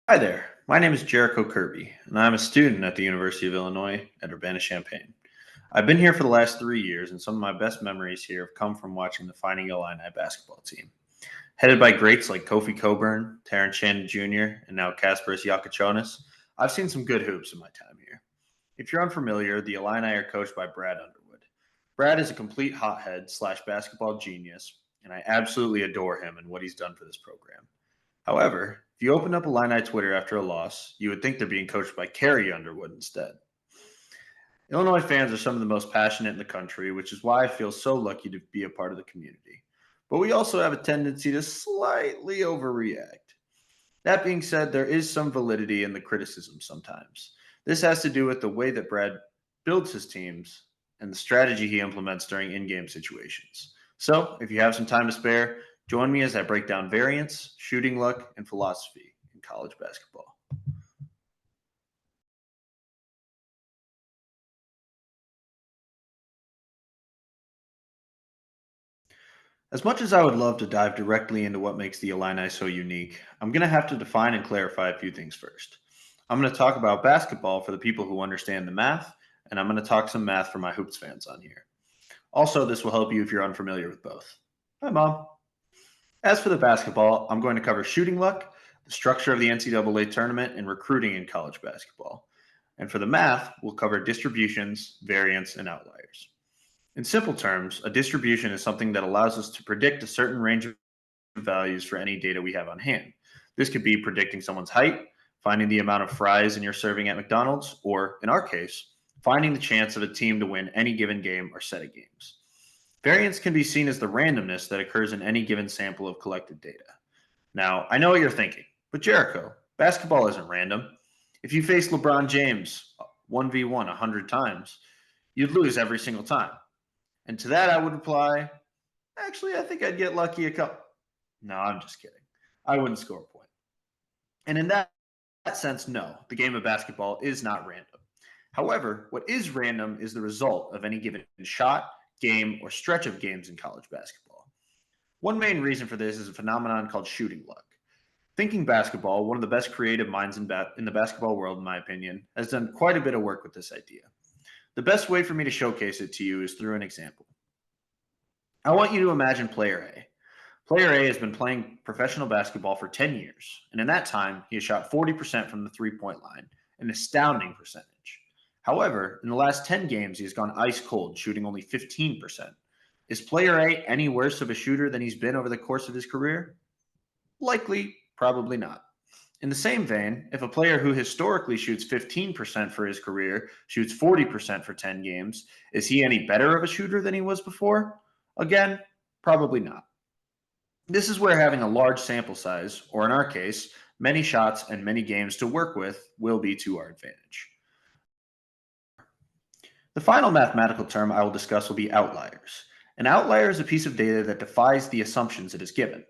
Hi there. My name is Jericho Kirby, and I'm a student at the University of Illinois at Urbana-Champaign. I've been here for the last 3 years, and some of my best memories here have come from watching the Fighting Illini basketball team. Headed by greats like Kofi Coburn, Terrence Shannon Jr., and now Kasparas Yakachonis, I've seen some good hoops in my time here. If you're unfamiliar, the Illini are coached by Brad Underwood. Brad is a complete hothead slash basketball genius, and I absolutely adore him and what he's done for this program. However, if you open up Illini Twitter after a loss, you would think they're being coached by Carrie Underwood instead. Illinois fans are some of the most passionate in the country, which is why I feel so lucky to be a part of the community. But we also have a tendency to slightly overreact. That being said, there is some validity in the criticism sometimes. This has to do with the way that Brad builds his teams and the strategy he implements during in game situations. So, if you have some time to spare, join me as I break down variance, shooting luck, and philosophy in college basketball. As much as I would love to dive directly into what makes the Illini so unique, I'm going to have to define and clarify a few things first. I'm going to talk about basketball for the people who understand the math, and I'm going to talk some math for my Hoops fans on here. Also, this will help you if you're unfamiliar with both. Hi, Mom. As for the basketball, I'm going to cover shooting luck, the structure of the NCAA tournament, and recruiting in college basketball. And for the math, we'll cover distributions, variance, and outliers. In simple terms, a distribution is something that allows us to predict a certain range of values for any data we have on hand. This could be predicting someone's height, finding the amount of fries in your serving at McDonald's, or, in our case, finding the chance of a team to win any given game or set of games. Variance can be seen as the randomness that occurs in any given sample of collected data. Now, I know what you're thinking, but Jericho, basketball isn't random. If you face LeBron James 1v1 100 times, you'd lose every single time. And to that, I would reply, actually, I think I'd get lucky a couple. No, I'm just kidding. I wouldn't score a point. And in that sense, no, the game of basketball is not random. However, what is random is the result of any given shot, game, or stretch of games in college basketball. One main reason for this is a phenomenon called shooting luck. Thinking Basketball, one of the best creative minds in the basketball world, in my opinion, has done quite a bit of work with this idea. The best way for me to showcase it to you is through an example. I want you to imagine player A. Player A has been playing professional basketball for 10 years, and in that time, he has shot 40% from the 3 point line, an astounding percentage. However, in the last 10 games, he has gone ice cold, shooting only 15%. Is player A any worse of a shooter than he's been over the course of his career? Likely, probably not. In the same vein, if a player who historically shoots 15% for his career shoots 40% for 10 games, is he any better of a shooter than he was before? Again, probably not. This is where having a large sample size, or in our case, many shots and many games to work with, will be to our advantage. The final mathematical term I will discuss will be outliers. An outlier is a piece of data that defies the assumptions it is given.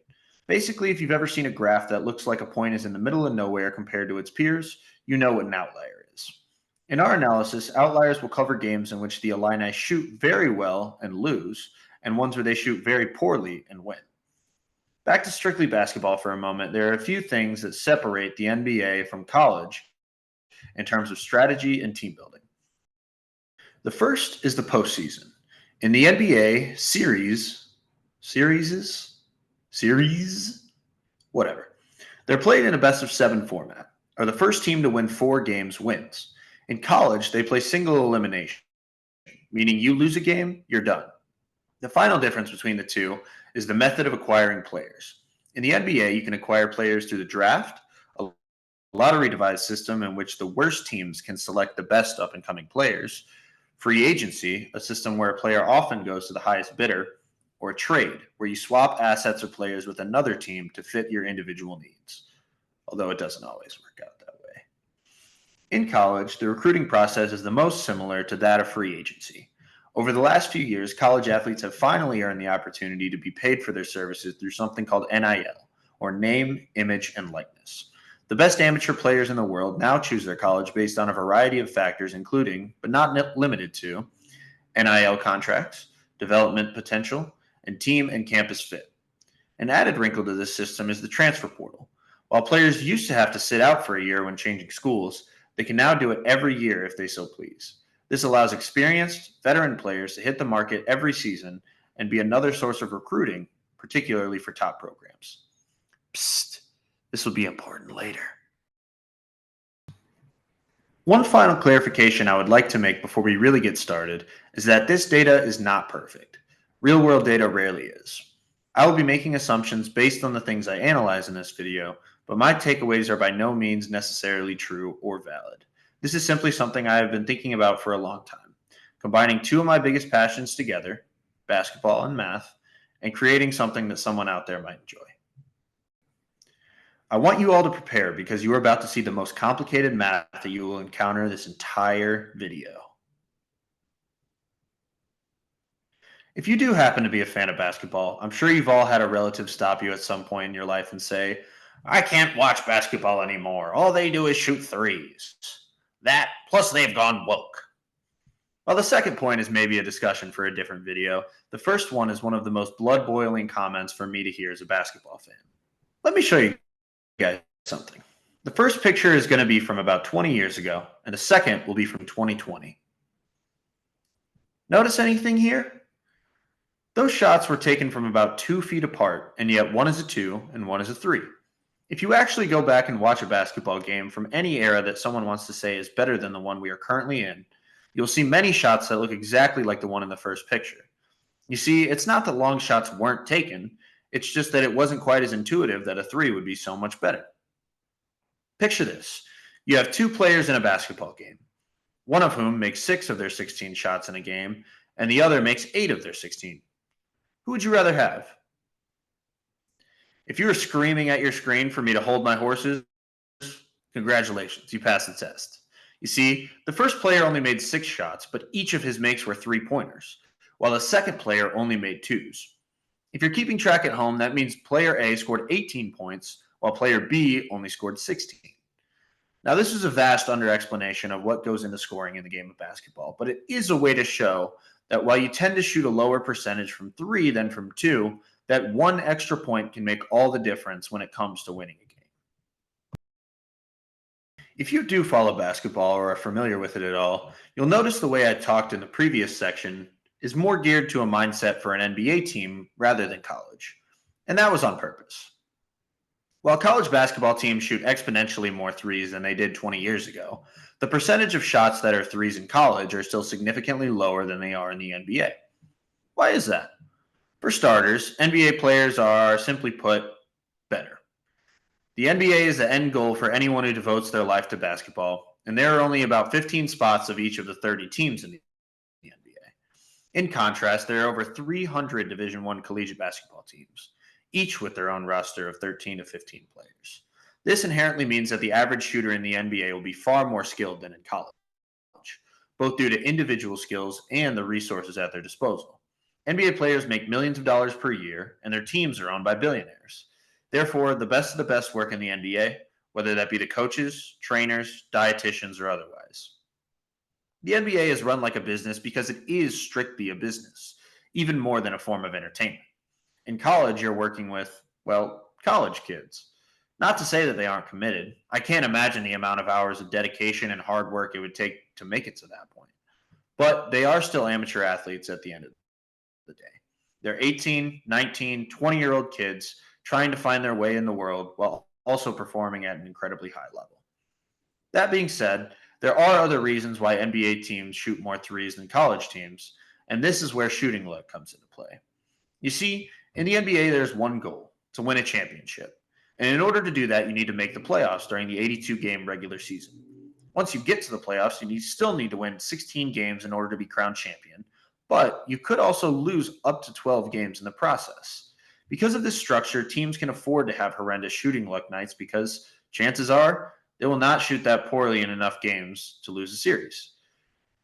Basically, if you've ever seen a graph that looks like a point is in the middle of nowhere compared to its peers, you know what an outlier is. In our analysis, outliers will cover games in which the Illini shoot very well and lose, and ones where they shoot very poorly and win. Back to strictly basketball for a moment, there are a few things that separate the NBA from college in terms of strategy and team building. The first is the postseason. In the NBA, series, whatever. They're played in a best of seven format, or the first team to win 4 games wins. In college, they play single elimination, meaning you lose a game, you're done. The final difference between the two is the method of acquiring players. In the NBA, you can acquire players through the draft, a lottery devised system in which the worst teams can select the best up and coming players, free agency, a system where a player often goes to the highest bidder, or trade, where you swap assets or players with another team to fit your individual needs, although it doesn't always work out that way. In college, the recruiting process is the most similar to that of free agency. Over the last few years, college athletes have finally earned the opportunity to be paid for their services through something called NIL, or name, image, and likeness. The best amateur players in the world now choose their college based on a variety of factors, including, but not limited to, NIL contracts, development potential, and team and campus fit. An added wrinkle to this system is the transfer portal. While players used to have to sit out for a year when changing schools, they can now do it every year if they so please. This allows experienced, veteran players to hit the market every season and be another source of recruiting, particularly for top programs. Psst, this will be important later. One final clarification I would like to make before we really get started is that this data is not perfect. Real world data rarely is. I will be making assumptions based on the things I analyze in this video, but my takeaways are by no means necessarily true or valid. This is simply something I have been thinking about for a long time, combining two of my biggest passions together, basketball and math, and creating something that someone out there might enjoy. I want you all to prepare because you are about to see the most complicated math that you will encounter this entire video. If you do happen to be a fan of basketball, I'm sure you've all had a relative stop you at some point in your life and say, I can't watch basketball anymore. All they do is shoot threes. That, plus they've gone woke. While the second point is maybe a discussion for a different video, the first one is one of the most blood-boiling comments for me to hear as a basketball fan. Let me show you guys something. The first picture is going to be from about 20 years ago, and the second will be from 2020. Notice anything here? Those shots were taken from about 2 feet apart, and yet one is a 2 and one is a 3. If you actually go back and watch a basketball game from any era that someone wants to say is better than the one we are currently in, you'll see many shots that look exactly like the one in the first picture. You see, it's not that long shots weren't taken, it's just that it wasn't quite as intuitive that a 3 would be so much better. Picture this. You have 2 players in a basketball game, one of whom makes 6 of their 16 shots in a game, and the other makes 8 of their 16. Who would you rather have? If you were screaming at your screen for me to hold my horses, congratulations, you passed the test. You see, the first player only made 6 shots, but each of his makes were 3-pointers, while the second player only made 2s. If you're keeping track at home, that means player A scored 18 points, while player B only scored 16. Now, this is a vast under-explanation of what goes into scoring in the game of basketball, but it is a way to show that while you tend to shoot a lower percentage from 3 than from 2, that one extra point can make all the difference when it comes to winning a game. If you do follow basketball or are familiar with it at all, you'll notice the way I talked in the previous section is more geared to a mindset for an NBA team rather than college. And that was on purpose. While college basketball teams shoot exponentially more threes than they did 20 years ago, the percentage of shots that are threes in college are still significantly lower than they are in the NBA. Why is that? For starters, NBA players are, simply put, better. The NBA is the end goal for anyone who devotes their life to basketball, and there are only about 15 spots of each of the 30 teams in the NBA. In contrast, there are over 300 Division I collegiate basketball teams, each with their own roster of 13 to 15 players. This inherently means that the average shooter in the NBA will be far more skilled than in college, both due to individual skills and the resources at their disposal. NBA players make millions of dollars per year, and their teams are owned by billionaires. Therefore, the best of the best work in the NBA, whether that be the coaches, trainers, dietitians, or otherwise. The NBA is run like a business because it is strictly a business, even more than a form of entertainment. In college, you're working with, well, college kids. Not to say that they aren't committed. I can't imagine the amount of hours of dedication and hard work it would take to make it to that point. But they are still amateur athletes at the end of the day. They're 18, 19, 20-year-old kids trying to find their way in the world while also performing at an incredibly high level. That being said, there are other reasons why NBA teams shoot more threes than college teams, and this is where shooting luck comes into play. You see, in the NBA, there's one goal, to win a championship. And in order to do that, you need to make the playoffs during the 82-game regular season. Once you get to the playoffs, you still need to win 16 games in order to be crowned champion, but you could also lose up to 12 games in the process. Because of this structure, teams can afford to have horrendous shooting luck nights because chances are they will not shoot that poorly in enough games to lose a series.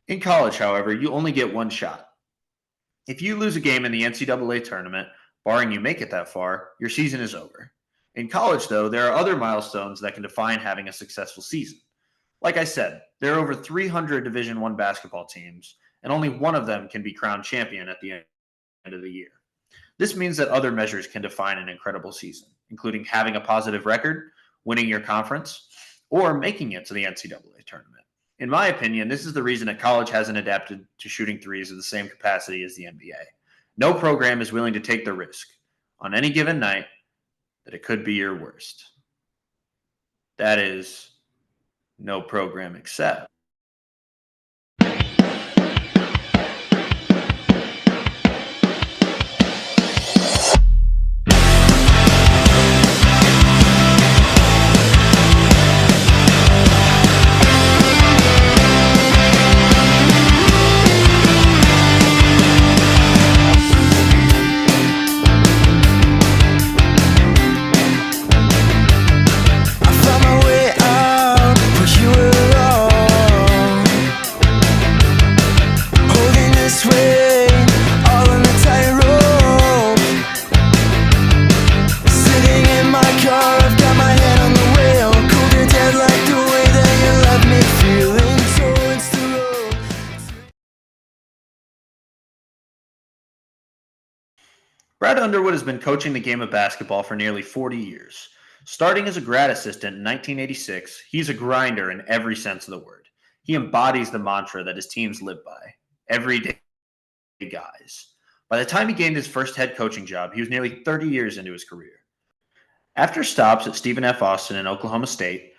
In college, however, you only get one shot. If you lose a game in the NCAA tournament, barring you make it that far, your season is over. In college, though, there are other milestones that can define having a successful season. Like I said, there are over 300 Division I basketball teams, and only one of them can be crowned champion at the end of the year. This means that other measures can define an incredible season, including having a positive record, winning your conference, or making it to the NCAA tournament. In my opinion, this is the reason that college hasn't adapted to shooting threes in the same capacity as the NBA. No program is willing to take the risk on any given night that it could be your worst. That is, no program except. Brad Underwood has been coaching the game of basketball for nearly 40 years. Starting as a grad assistant in 1986, he's a grinder in every sense of the word. He embodies the mantra that his teams live by: everyday guys. By the time he gained his first head coaching job, he was nearly 30 years into his career. After stops at Stephen F. Austin and Oklahoma State,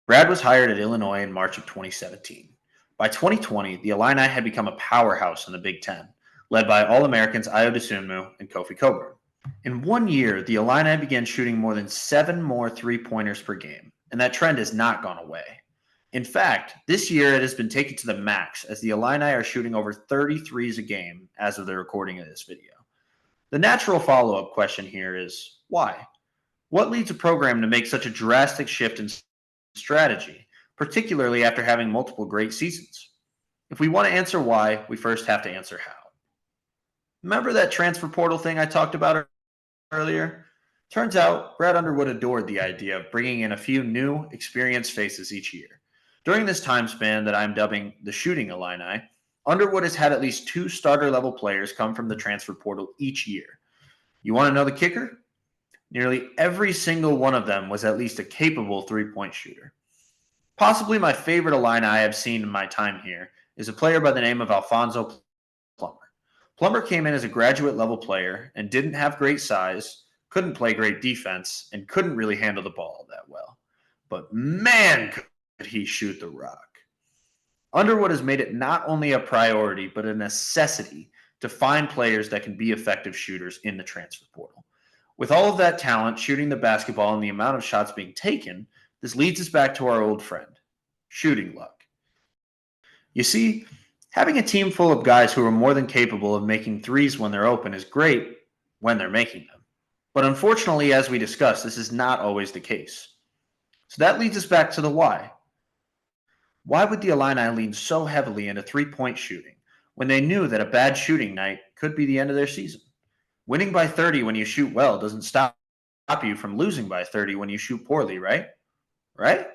Brad was hired at Illinois in March of 2017. By 2020, the Illini had become a powerhouse in the Big Ten, led by All-Americans Ayo Dosunmu and Kofi Coburn. In 1 year, the Illini began shooting more than 7 more three-pointers per game, and that trend has not gone away. In fact, this year it has been taken to the max, as the Illini are shooting over 33s a game as of the recording of this video. The natural follow-up question here is, why? What leads a program to make such a drastic shift in strategy, particularly after having multiple great seasons? If we want to answer why, we first have to answer how. Remember that transfer portal thing I talked about earlier? Turns out, Brad Underwood adored the idea of bringing in a few new, experienced faces each year. During this time span that I'm dubbing the Shooting Illini, Underwood has had at least 2 starter-level players come from the transfer portal each year. You want to know the kicker? Nearly every single one of them was at least a capable three-point shooter. Possibly my favorite Illini I have seen in my time here is a player by the name of Alfonso Plummer. Plummer came in as a graduate-level player and didn't have great size, couldn't play great defense, and couldn't really handle the ball that well. But man, could he shoot the rock. Underwood has made it not only a priority, but a necessity to find players that can be effective shooters in the transfer portal. With all of that talent shooting the basketball and the amount of shots being taken, this leads us back to our old friend, shooting luck. You see, having a team full of guys who are more than capable of making threes when they're open is great when they're making them. But unfortunately, as we discussed, this is not always the case. So that leads us back to the why. Why would the Illini lean so heavily into three-point shooting when they knew that a bad shooting night could be the end of their season? Winning by 30 when you shoot well doesn't stop you from losing by 30 when you shoot poorly, right? Right?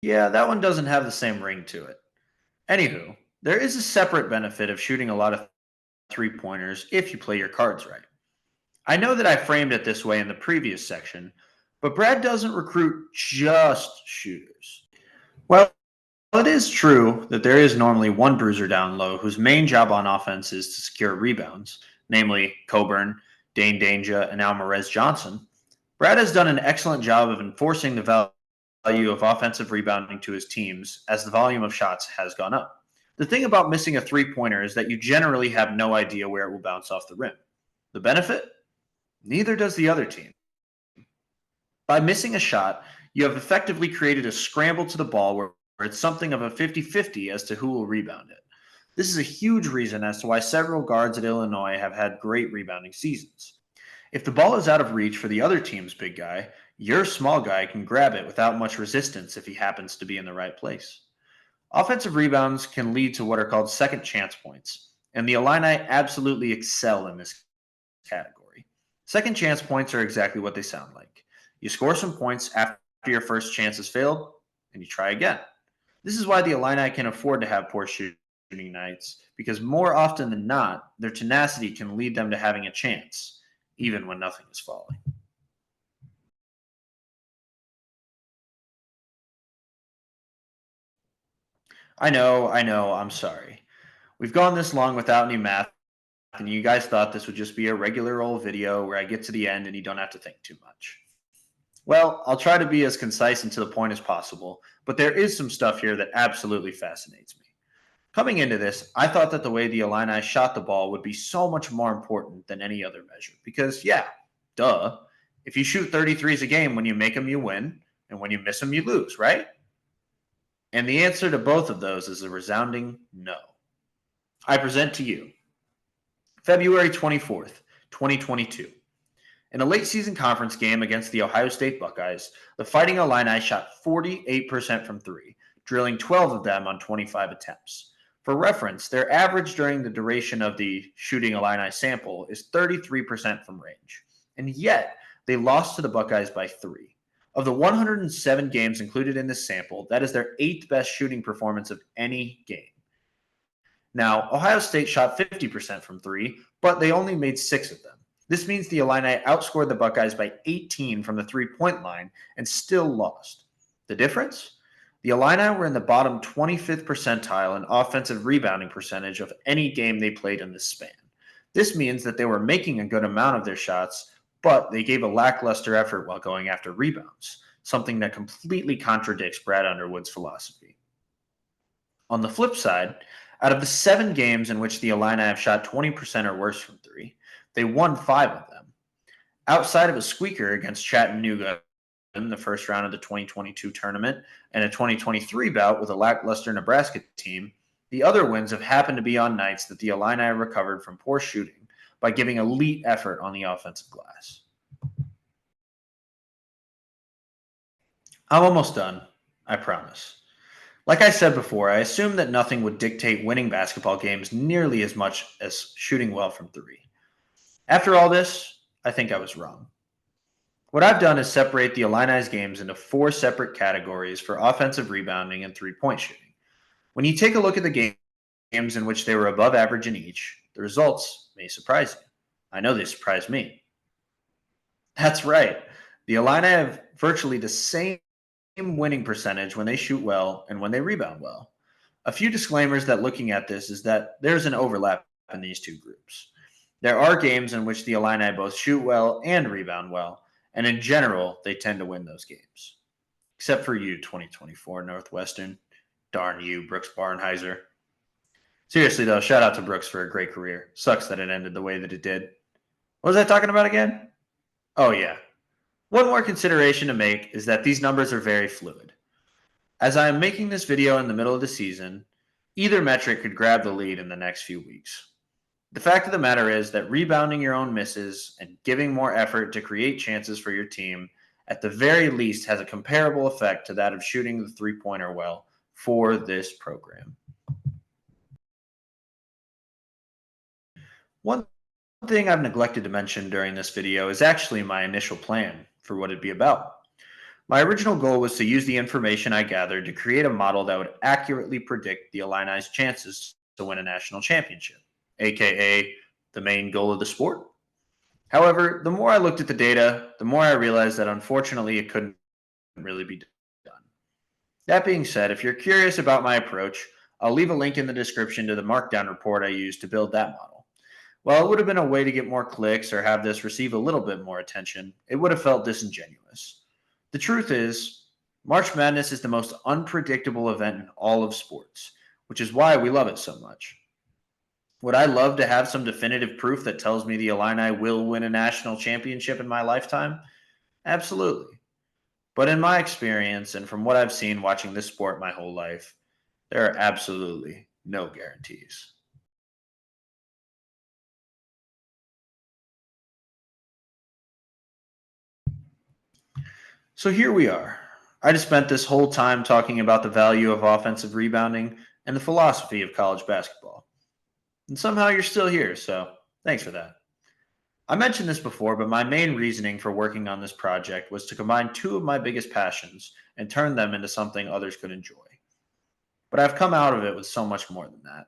Yeah, that one doesn't have the same ring to it. Anywho, there is a separate benefit of shooting a lot of three-pointers if you play your cards right. I know that I framed it this way in the previous section, but Brad doesn't recruit just shooters. Well, it is true that there is normally one bruiser down low whose main job on offense is to secure rebounds, namely Coburn, Dane Danger, and Almarez Johnson. Brad has done an excellent job of enforcing the value of offensive rebounding to his teams as the volume of shots has gone up. The thing about missing a three-pointer is that you generally have no idea where it will bounce off the rim. The benefit? Neither does the other team. By missing a shot, you have effectively created a scramble to the ball where it's something of a 50-50 as to who will rebound it. This is a huge reason as to why several guards at Illinois have had great rebounding seasons. If the ball is out of reach for the other team's big guy, your small guy can grab it without much resistance if he happens to be in the right place. Offensive rebounds can lead to what are called second chance points, and the Illini absolutely excel in this category. Second chance points are exactly what they sound like. You score some points after your first chance has failed, and you try again. This is why the Illini can afford to have poor shooting nights, because more often than not, their tenacity can lead them to having a chance, even when nothing is falling. I know, I'm sorry. We've gone this long without any math, and you guys thought this would just be a regular old video where I get to the end and you don't have to think too much. Well, I'll try to be as concise and to the point as possible, but there is some stuff here that absolutely fascinates me. Coming into this, I thought that the way the Illini shot the ball would be so much more important than any other measure. Because, yeah, duh, if you shoot 33s a game, when you make them, you win, and when you miss them, you lose, right? And the answer to both of those is a resounding no. I present to you February 24th, 2022. In a late season conference game against the Ohio State Buckeyes, the Fighting Illini shot 48% from three, drilling 12 of them on 25 attempts. For reference, their average during the duration of the Shooting Illini sample is 33% from range. And yet, they lost to the Buckeyes by 3. Of the 107 games included in this sample, that is their 8th best shooting performance of any game. Now, Ohio State shot 50% from 3, but they only made 6 of them. This means the Illini outscored the Buckeyes by 18 from the three-point line and still lost. The difference? The Illini were in the bottom 25th percentile in offensive rebounding percentage of any game they played in this span. This means that they were making a good amount of their shots, but they gave a lackluster effort while going after rebounds, something that completely contradicts Brad Underwood's philosophy. On the flip side, out of the 7 games in which the Illini have shot 20% or worse from 3, they won 5 of them. Outside of a squeaker against Chattanooga in the first round of the 2022 tournament and a 2023 bout with a lackluster Nebraska team, the other wins have happened to be on nights that the Illini recovered from poor shooting by giving elite effort on the offensive glass. I'm almost done, I promise. Like I said before, I assumed that nothing would dictate winning basketball games nearly as much as shooting well from 3. After all this, I think I was wrong. What I've done is separate the Illini's games into 4 separate categories for offensive rebounding and three-point shooting. When you take a look at the games in which they were above average in each, the results may surprise you. I know they surprised me. That's right. The Illini have virtually the same winning percentage when they shoot well and when they rebound well. A few disclaimers that looking at this is that there's an overlap in these two groups. There are games in which the Illini both shoot well and rebound well, and in general, they tend to win those games. Except for you, 2024 Northwestern. Darn you, Brooks Barnheiser. Seriously, though, shout out to Brooks for a great career. Sucks that it ended the way that it did. What was I talking about again? Oh, yeah. One more consideration to make is that these numbers are very fluid. As I am making this video in the middle of the season, either metric could grab the lead in the next few weeks. The fact of the matter is that rebounding your own misses and giving more effort to create chances for your team at the very least has a comparable effect to that of shooting the three-pointer well for this program. One thing I've neglected to mention during this video is actually my initial plan for what it'd be about. My original goal was to use the information I gathered to create a model that would accurately predict the Illini's chances to win a national championship, aka the main goal of the sport. However, the more I looked at the data, the more I realized that unfortunately it couldn't really be done. That being said, if you're curious about my approach, I'll leave a link in the description to the markdown report I used to build that model. While it would have been a way to get more clicks or have this receive a little bit more attention, it would have felt disingenuous. The truth is, March Madness is the most unpredictable event in all of sports. which is why we love it so much. Would I love to have some definitive proof that tells me the Illini will win a national championship in my lifetime? Absolutely. But in my experience and from what I've seen watching this sport my whole life, there are absolutely no guarantees. So here we are. I just spent this whole time talking about the value of offensive rebounding and the philosophy of college basketball. And somehow you're still here, so thanks for that. I mentioned this before, but my main reasoning for working on this project was to combine two of my biggest passions and turn them into something others could enjoy. But I've come out of it with so much more than that.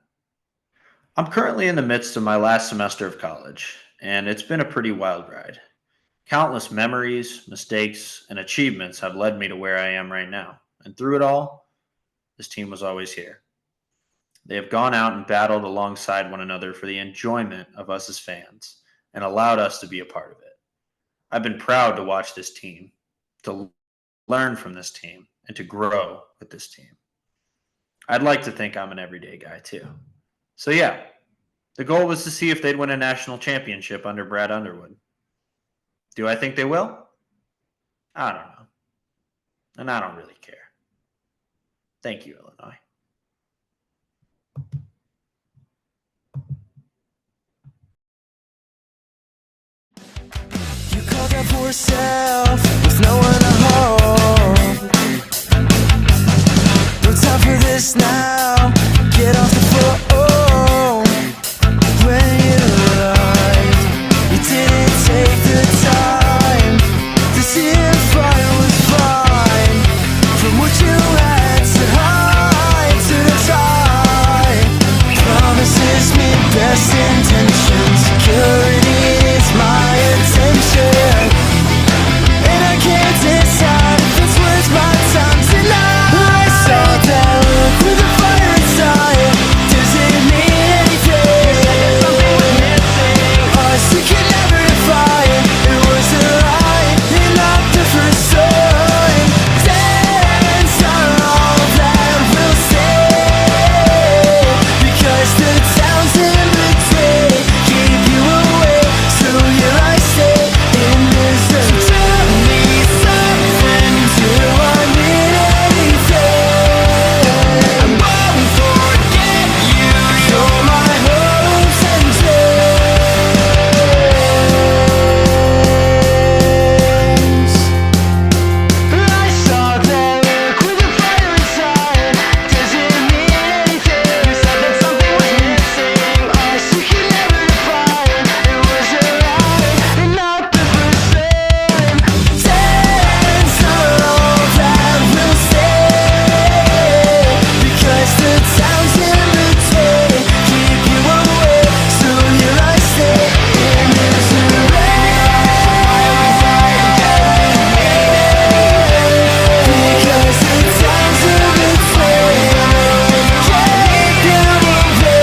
I'm currently in the midst of my last semester of college, and it's been a pretty wild ride. Countless memories, mistakes, and achievements have led me to where I am right now. And through it all, this team was always here. They have gone out and battled alongside one another for the enjoyment of us as fans and allowed us to be a part of it. I've been proud to watch this team, to learn from this team, and to grow with this team. I'd like to think I'm an everyday guy too. So yeah, the goal was to see if they'd win a national championship under Brad Underwood. Do I think they will? I don't know. And I don't really care. Thank you, Illinois. You called out for yourself with no one to hold. No time for this now. Get off the phone. When you lied, you didn't take the time to see if I was fine. From what you had to hide to the tie. Promises mean best intentions. Security is my attention, and I can't decide if it's worth my time tonight. I saw that look with a fire inside. Does it mean anything? Something was missing. Us we could never define. It was a lie, and not the first time. Dance on all that will stay, because the towns in between keep you away. So here I stay in misery. Tell me something, do I need anything? I won't forget you, you're my hopes and dreams. I saw that look with a fire inside. Does it mean anything? You said that something was missing. Us we could never define. It was a lie, and not the first time. Dance on all that will stay, because the towns in between keep you away. So here I stay in misery, because the towns in between keep you away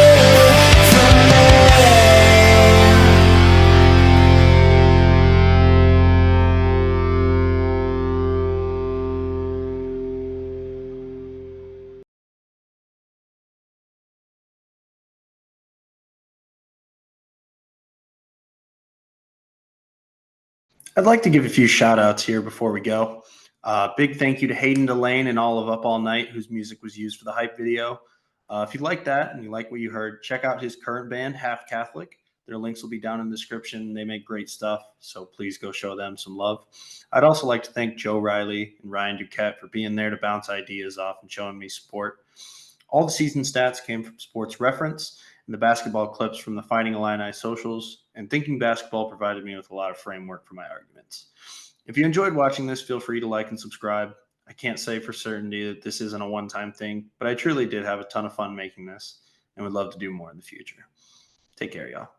from me. I'd like to give a few shout outs here before we go. Big thank you to Hayden Delane and all of Up All Night, whose music was used for the hype video. If you like that and you like what you heard, check out his current band, Half Catholic. Their links will be down in the description. They make great stuff, so please go show them some love. I'd also like to thank Joe Riley and Ryan Duquette for being there to bounce ideas off and showing me support. All the season stats came from Sports Reference, and the basketball clips from the Fighting Illini socials, and Thinking Basketball provided me with a lot of framework for my arguments. If you enjoyed watching this, feel free to like and subscribe. I can't say for certainty that this isn't a one-time thing, but I truly did have a ton of fun making this and would love to do more in the future. Take care, y'all.